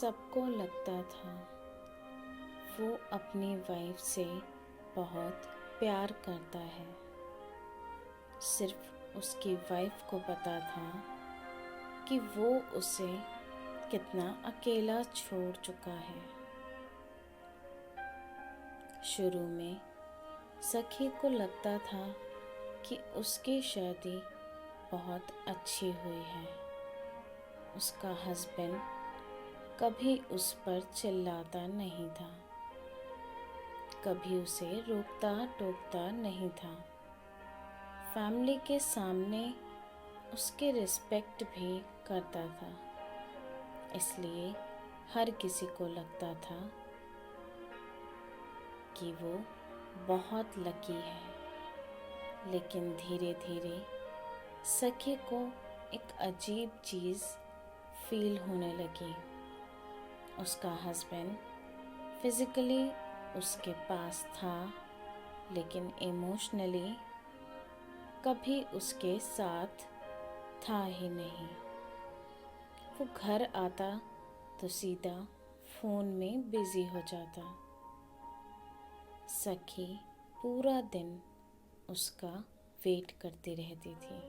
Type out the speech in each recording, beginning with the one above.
सबको लगता था वो अपनी वाइफ से बहुत प्यार करता है। सिर्फ उसकी वाइफ को पता था कि वो उसे कितना अकेला छोड़ चुका है। शुरू में सखी को लगता था कि उसकी शादी बहुत अच्छी हुई है। उसका हस्बैंड कभी उस पर चिल्लाता नहीं था, कभी उसे रोकता टोकता नहीं था। फैमिली के सामने उसकी रिस्पेक्ट भी करता था। इसलिए हर किसी को लगता था कि वो बहुत लकी है। लेकिन धीरे धीरे सखी को एक अजीब चीज़ फील होने लगी। उसका हस्बैंड फिज़िकली उसके पास था, लेकिन इमोशनली कभी उसके साथ था ही नहीं। वो घर आता तो सीधा फ़ोन में बिज़ी हो जाता। सखी पूरा दिन उसका वेट करती रहती थी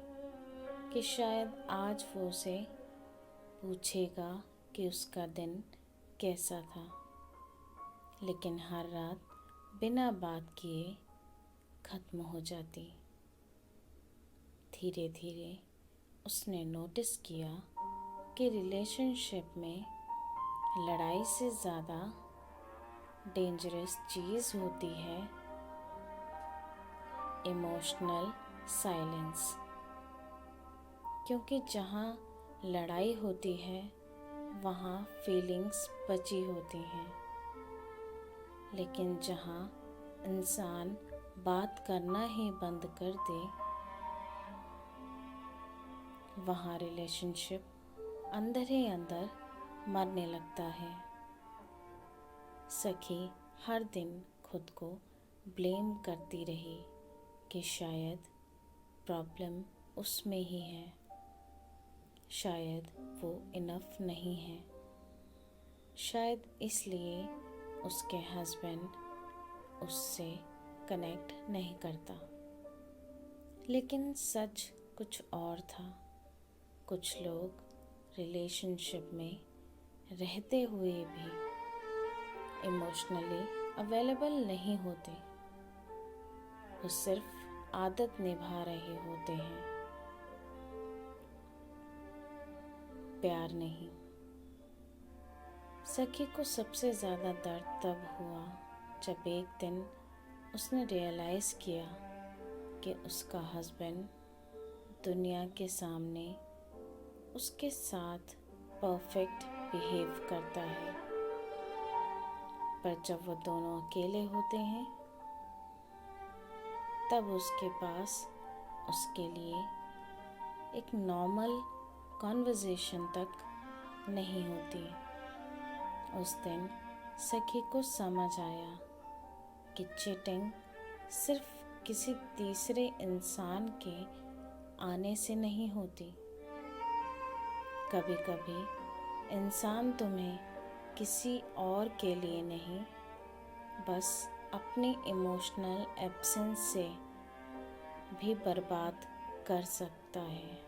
कि शायद आज वो उसे पूछेगा कि उसका दिन कैसा था। लेकिन हर रात बिना बात किए ख़त्म हो जाती। धीरे धीरे उसने नोटिस किया कि रिलेशनशिप में लड़ाई से ज़्यादा डेंजरस चीज़ होती है इमोशनल साइलेंस। क्योंकि जहाँ लड़ाई होती है वहाँ फीलिंग्स बची होती हैं, लेकिन जहाँ इंसान बात करना ही बंद कर दे वहाँ रिलेशनशिप अंदर ही अंदर मरने लगता है। सखी हर दिन खुद को ब्लेम करती रही कि शायद प्रॉब्लम उसमें ही है, शायद वो इनफ नहीं है, शायद इसलिए उसके हस्बैंड उससे कनेक्ट नहीं करता। लेकिन सच कुछ और था। कुछ लोग रिलेशनशिप में रहते हुए भी इमोशनली अवेलेबल नहीं होते। वो सिर्फ आदत निभा रहे होते हैं, प्यार नहीं। सखी को सबसे ज़्यादा दर्द तब हुआ जब एक दिन उसने रियलाइज़ किया कि उसका हस्बैंड दुनिया के सामने उसके साथ परफेक्ट बिहेव करता है, पर जब वो दोनों अकेले होते हैं तब उसके पास उसके लिए एक नॉर्मल कॉन्वर्सेशन तक नहीं होती। उस दिन सखी को समझ आया कि चीटिंग सिर्फ किसी तीसरे इंसान के आने से नहीं होती। कभी कभी इंसान तुम्हें किसी और के लिए नहीं, बस अपनी इमोशनल एब्सेंस से भी बर्बाद कर सकता है।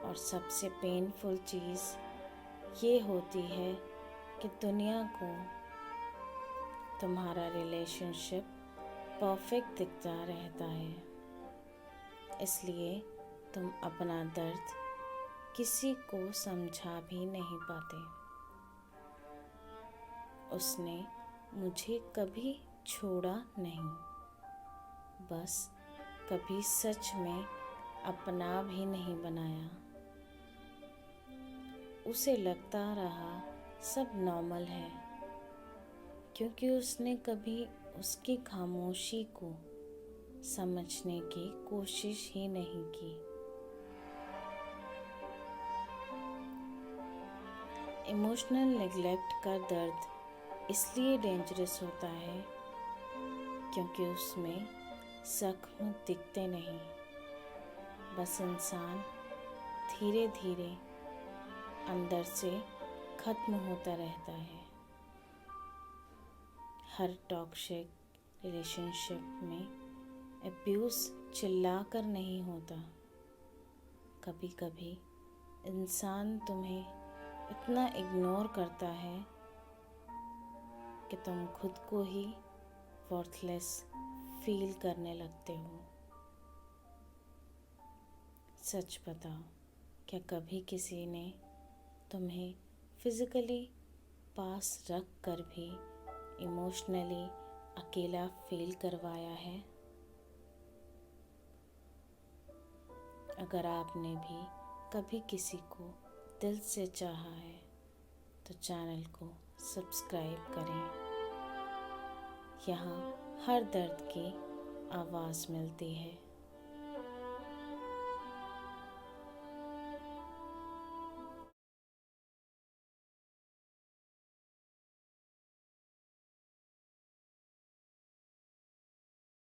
और सबसे पेनफुल चीज़ ये होती है कि दुनिया को तुम्हारा रिलेशनशिप परफेक्ट दिखता रहता है, इसलिए तुम अपना दर्द किसी को समझा भी नहीं पाते। उसने मुझे कभी छोड़ा नहीं, बस कभी सच में अपना भी नहीं बनाया। उसे लगता रहा सब नॉर्मल है, क्योंकि उसने कभी उसकी खामोशी को समझने की कोशिश ही नहीं की। इमोशनल नेग्लेक्ट का दर्द इसलिए डेंजरस होता है क्योंकि उसमें जख्म दिखते नहीं, बस इंसान धीरे धीरे अंदर से ख़त्म होता रहता है। हर टॉक्सिक रिलेशनशिप में अब्यूज़ चिल्लाकर नहीं होता। कभी कभी इंसान तुम्हें इतना इग्नोर करता है कि तुम खुद को ही वर्थलेस फील करने लगते हो। सच बताओ, क्या कभी किसी ने तुम्हें फिज़िकली पास रख कर भी इमोशनली अकेला फील करवाया है? अगर आपने भी कभी किसी को दिल से चाहा है तो चैनल को सब्सक्राइब करें। यहाँ हर दर्द की आवाज़ मिलती है।